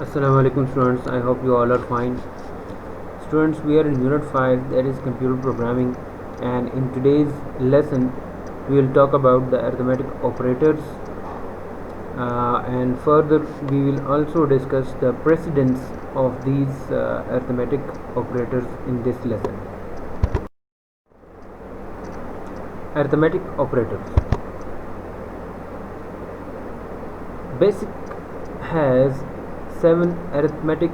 Assalamu alaikum students, I hope you all are fine. Students, we are in unit 5, that is computer programming, and in today's lesson we will talk about the arithmetic operators, and further we will also discuss the precedence of these arithmetic operators in this lesson. Arithmetic operators. BASIC has 7 arithmetic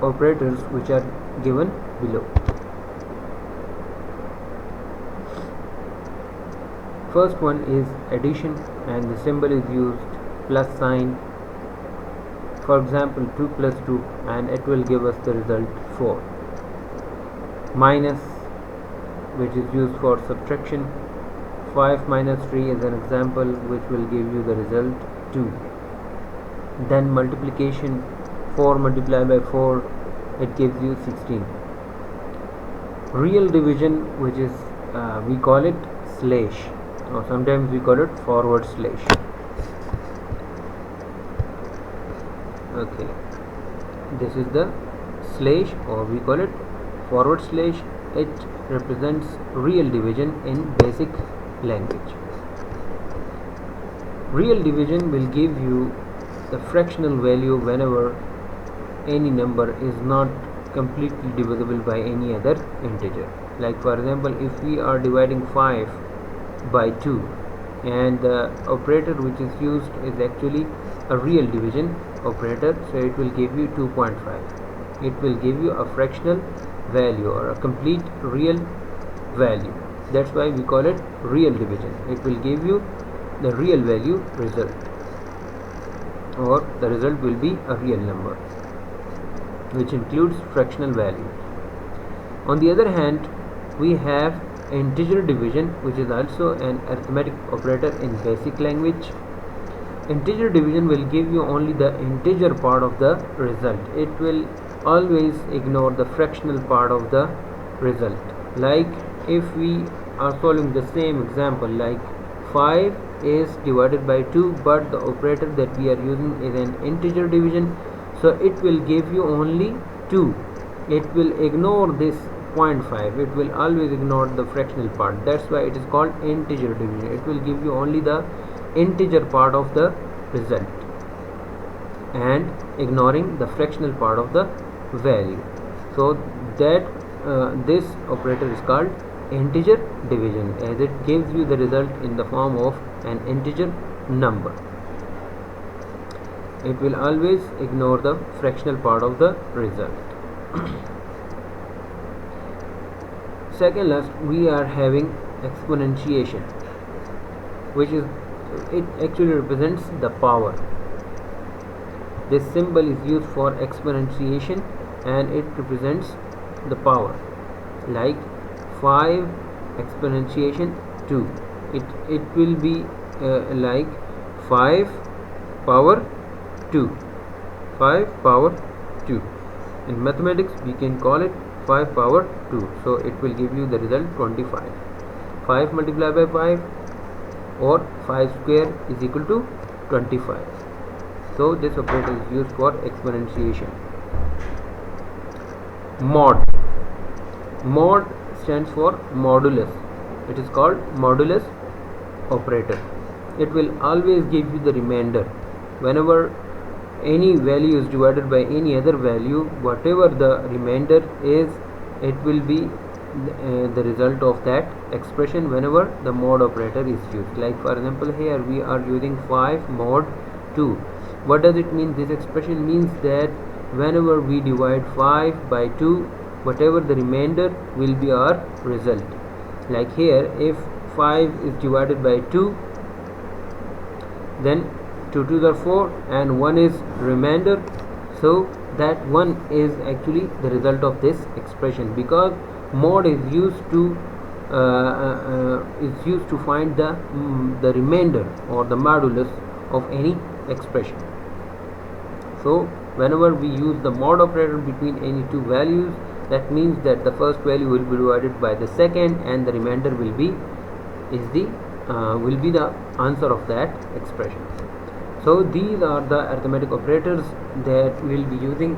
operators which are given below. First one is addition, and the symbol is used plus sign. For example, 2 plus 2, and it will give us the result 4. Minus, which is used for subtraction. 5 minus 3 is an example which will give you the result 2. Then multiplication, 4 multiplied by 4, it gives you 16. Real division, which is we call it slash, or sometimes we call it forward slash. Okay, this is the slash, or we call it forward slash. It represents real division in BASIC language. Real division will give you the fractional value whenever any number is not completely divisible by any other integer. Like for example, if we are dividing 5 by 2, and the operator which is used is actually a real division operator, so it will give you 2.5. It will give you a fractional value or a complete real value. That's why we call it real division. It will give you the real value result, or the result will be a real number, which includes fractional value. On the other hand, we have integer division, which is also an arithmetic operator in BASIC language. Integer division will give you only the integer part of the result. It will always ignore the fractional part of the result. Like if we are solving the same example, like 5 is divided by 2, but the operator that we are using is an integer division, so it will give you only 2. It will ignore this 0.5. It will always ignore the fractional part. That's why it is called integer division. It will give you only the integer part of the result and ignoring the fractional part of the value. So that this operator is called integer division, as it gives you the result in the form of an integer number. It will always ignore the fractional part of the result. Second last, we are having exponentiation, which is, it actually represents the power. This symbol is used for exponentiation, and it represents the power. Like 5 exponentiation 2, it will be like 5 power 2. 5 power 2. In mathematics we can call it 5 power 2, so it will give you the result 25. 5 multiplied by 5, or 5 square is equal to 25. So this operator is used for exponentiation. Mod. Mod stands for modulus. It is called modulus operator. It will always give you the remainder. Whenever any value is divided by any other value, whatever the remainder is, it will be the result of that expression whenever the mod operator is used. Like for example, here we are using 5 mod 2. What does it mean? This expression means that whenever we divide 5 by 2, whatever the remainder will be our result. Like here, if 5 is divided by 2, then 2 to the 4 and 1 is remainder, so that 1 is actually the result of this expression, because mod is used to find the remainder or the modulus of any expression. So whenever we use the mod operator between any two values, that means that the first value will be divided by the second, and the remainder will be the answer of that expression. So these are the arithmetic operators that we will be using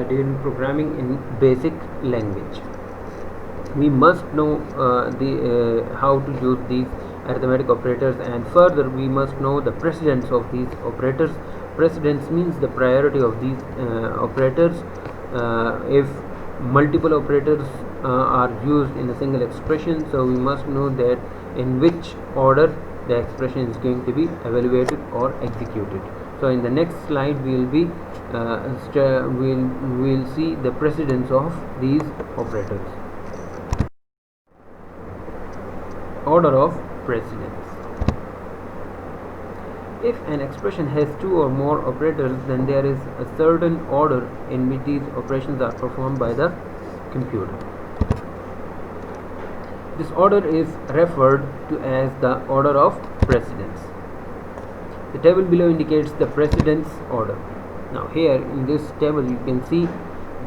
during programming in basic language. We must know how to use these arithmetic operators, and further we must know the precedence of these operators. Precedence means the priority of these operators. If multiple operators are used in a single expression, so we must know that in which order the expression is going to be evaluated or executed. So in the next slide we will be we'll see the precedence of these operators. Order of precedence. If an expression has two or more operators, then there is a certain order in which these operations are performed by the computer. This order is referred to as the order of precedence. The table below indicates the precedence order. Now here in this table you can see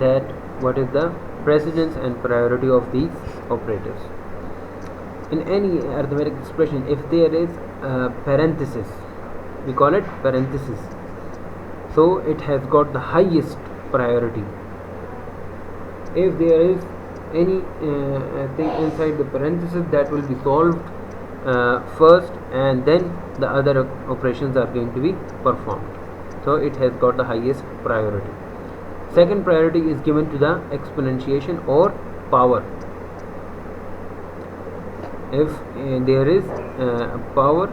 that what is the precedence and priority of these operators. In any arithmetic expression, if there is a parenthesis, we call it parenthesis, so it has got the highest priority. If there is any thing inside the parenthesis, that will be solved first, and then the other operations are going to be performed. So it has got the highest priority. Second priority is given to the exponentiation or power. If there is power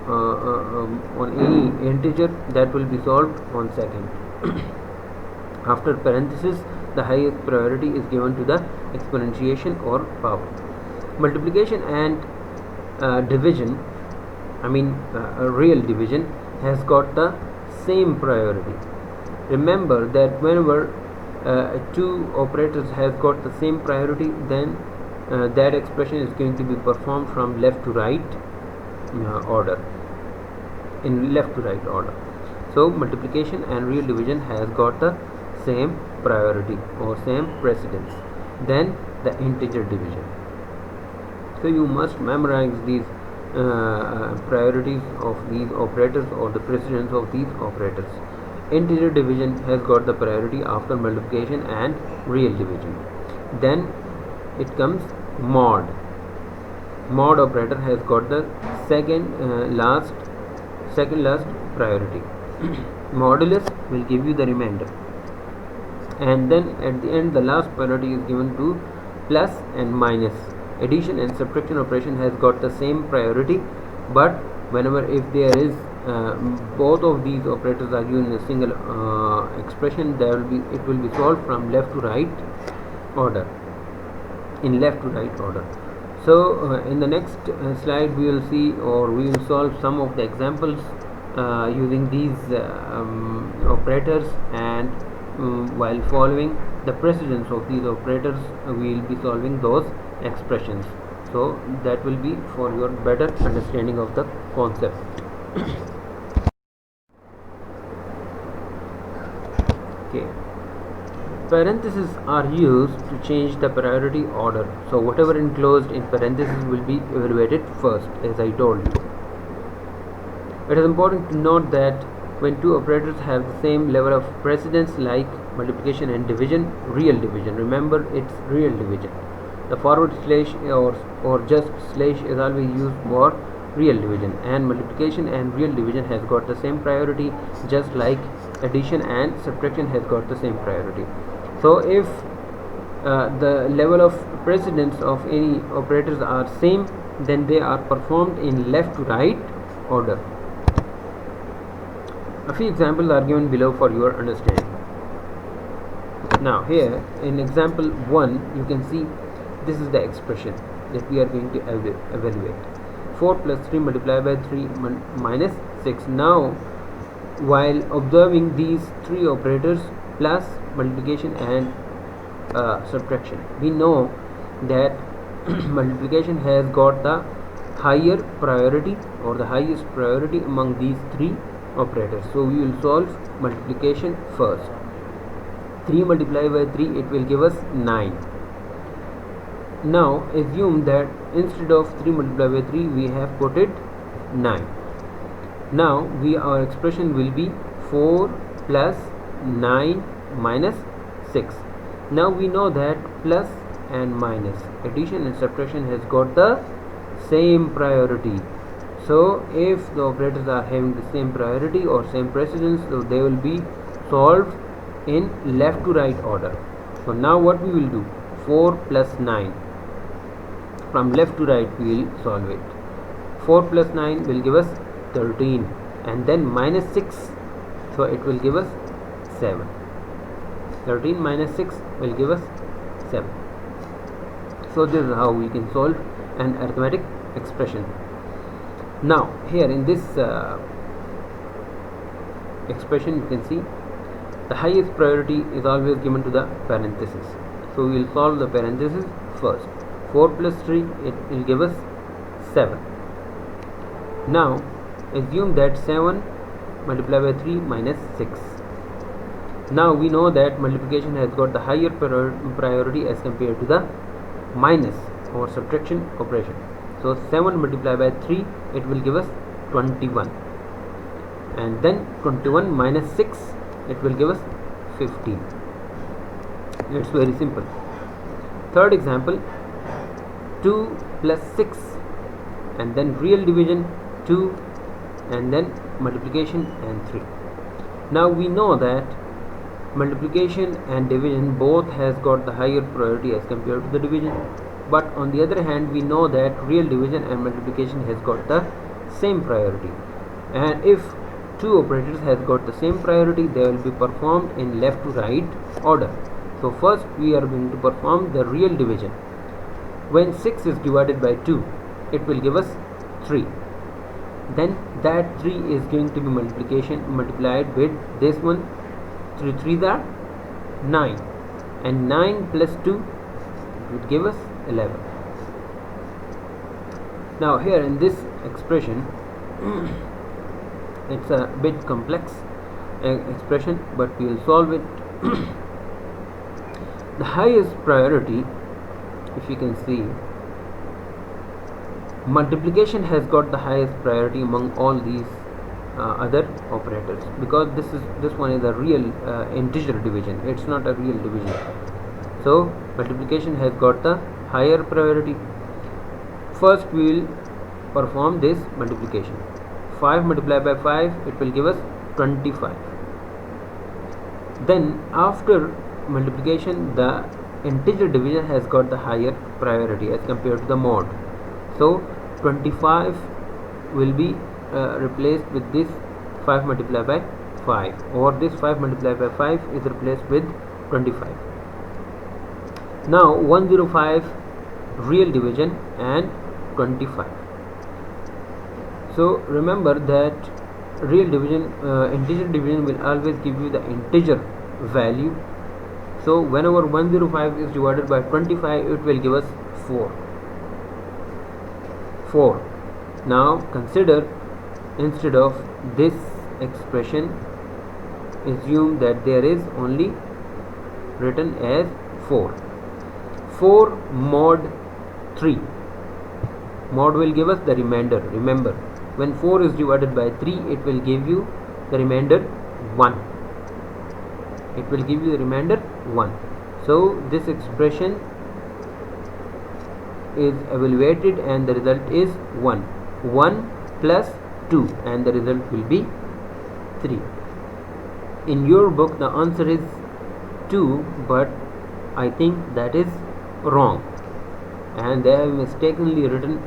on any integer, that will be solved on second. After parenthesis, the highest priority is given to the exponentiation or power. Multiplication and division, real division, has got the same priority. Remember that whenever two operators have got the same priority, then that expression is going to be performed from left to right order, in left to right order. So multiplication and real division has got the same priority or same precedence than the integer division. So you must memorize these priorities of these operators or the precedence of these operators. Integer division has got the priority after multiplication and real division. Then it comes mod. Mod operator has got the second last priority. Modulus will give you the remainder, and then at the end the last priority is given to plus and minus. Addition and subtraction operation has got the same priority, but whenever if there is both of these operators are used in a single expression, it will be solved from left to right order, in left to right order. So in the next slide we will see, or we will solve some of the examples using these operators, and while following the precedence of these operators we will be solving those expressions. So that will be for your better understanding of the concept. Okay. Parentheses are used to change the priority order. So whatever enclosed in parentheses will be evaluated first, as I told you. It is important to note that when two operators have the same level of precedence, like multiplication and division, real division, remember it's real division. The forward slash or just slash is always used for real division, and multiplication and real division has got the same priority, just like addition and subtraction has got the same priority. So if the level of precedence of any operators are same, then they are performed in left to right order. A few examples are given below for your understanding. Now here in example 1 you can see this is the expression that we are going to evaluate. 4 plus 3 multiplied by 3 minus 6. Now while observing these three operators, plus, multiplication and subtraction, we know that multiplication has got the higher priority or the highest priority among these three operators. So we will solve multiplication first. 3 multiplied by 3, it will give us 9. Now assume that instead of 3 multiplied by 3 we have put it 9. Now our expression will be 4 plus 9 minus 6. Now we know that plus and minus, addition and subtraction has got the same priority. So if the operators are having the same priority or same precedence, so they will be solved in left to right order. So now what we will do, 4 plus 9, from left to right we will solve it. 4 plus 9 will give us 13, and then minus 6, so it will give us 7. 13 minus 6 will give us 7. So this is how we can solve an arithmetic expression. Now here in this expression you can see the highest priority is always given to the parenthesis. So we will solve the parenthesis first. 4 plus 3, it will give us 7. Now assume that 7 multiplied by 3 minus 6. Now we know that multiplication has got the higher priority as compared to the minus or subtraction operation. So 7 multiplied by 3, it will give us 21, and then 21 minus 6, it will give us 15. It's very simple. Third example, 2 plus 6, and then real division 2, and then multiplication and 3. Now we know that multiplication and division both has got the higher priority as compared to the division, but on the other hand we know that real division and multiplication has got the same priority, and if two operators has got the same priority, they will be performed in left to right order. So first we are going to perform the real division. When 6 is divided by 2, it will give us 3. Then that 3 is going to be multiplied with this one. 3 3s are 9, and 9 plus 2 would give us 11. Now here in this expression it's a bit complex expression, but we will solve it. The highest priority, if you can see, multiplication has got the highest priority among all these other operators, because this one is a real integer division, it's not a real division. So multiplication has got the higher priority. First we will perform this multiplication. 5 multiplied by 5, it will give us 25. Then after multiplication, the integer division has got the higher priority as compared to the mod. So 25 will be replaced with this 5 multiplied by 5, or this 5 multiplied by 5 is replaced with 25. Now 105 real division and 25. So remember that real division, integer division will always give you the integer value. So whenever 105 is divided by 25, it will give us 4. Now consider, instead of this expression, assume that there is only written as 4 mod 3. Mod will give us the remainder. Remember, when 4 is divided by 3, it will give you the remainder 1. It will give you the remainder 1. So this expression is evaluated and the result is 1. 1 plus 2, and the result will be 3. In your book the answer is 2, but I think that is wrong, and they have mistakenly written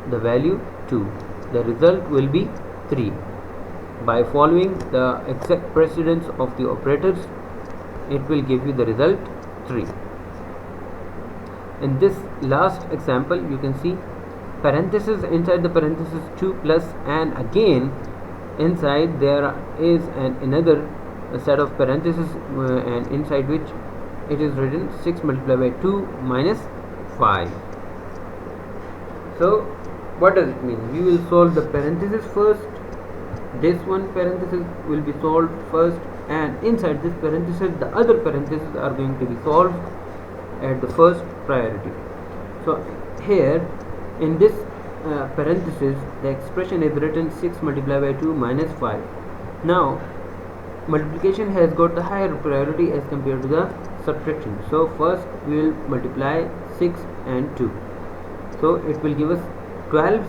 the value 2. The result will be 3. By following the exact precedence of the operators, it will give you the result 3. In this last example, you can see parenthesis, inside the parenthesis 2 plus, and again inside there is another set of parentheses, and inside which it is written 6 multiplied by 2 minus 5. So what does it mean? We will solve the parenthesis first. This one parenthesis will be solved first, and inside this parenthesis the other parentheses are going to be solved at the first priority. So here in this parenthesis, the expression is written 6 multiplied by 2 minus 5. Now multiplication has got the higher priority as compared to the subtraction. So first we will multiply 6 and 2. So it will give us 12,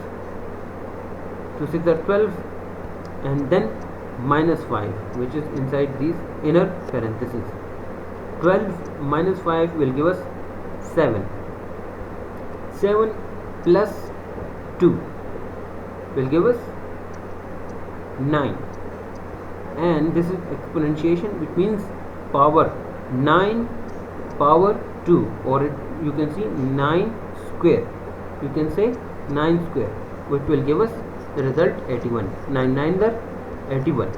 2 6 are 12, and then minus 5, which is inside these inner parentheses. 12 minus 5 will give us 7. 7 plus 2 will give us 9, and this is exponentiation, which means power 9 power 2, or you can see 9 square, you can say 9 square, which will give us the result 81. 9 9 are 81.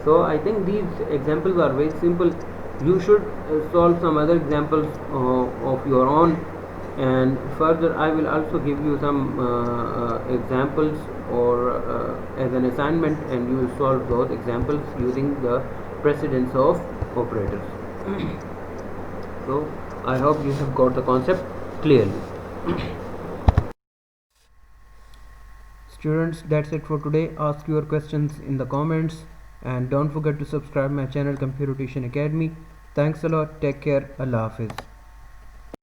So I think these examples are very simple. You should solve some other examples of your own, and further I will also give you some examples or as an assignment, and you will solve those examples using the precedence of operators. So I hope you have got the concept clearly. Students, that's it for today. Ask your questions in the comments, and don't forget to subscribe my channel Computer Tuition Academy. Thanks a lot. Take care. Allah Hafiz.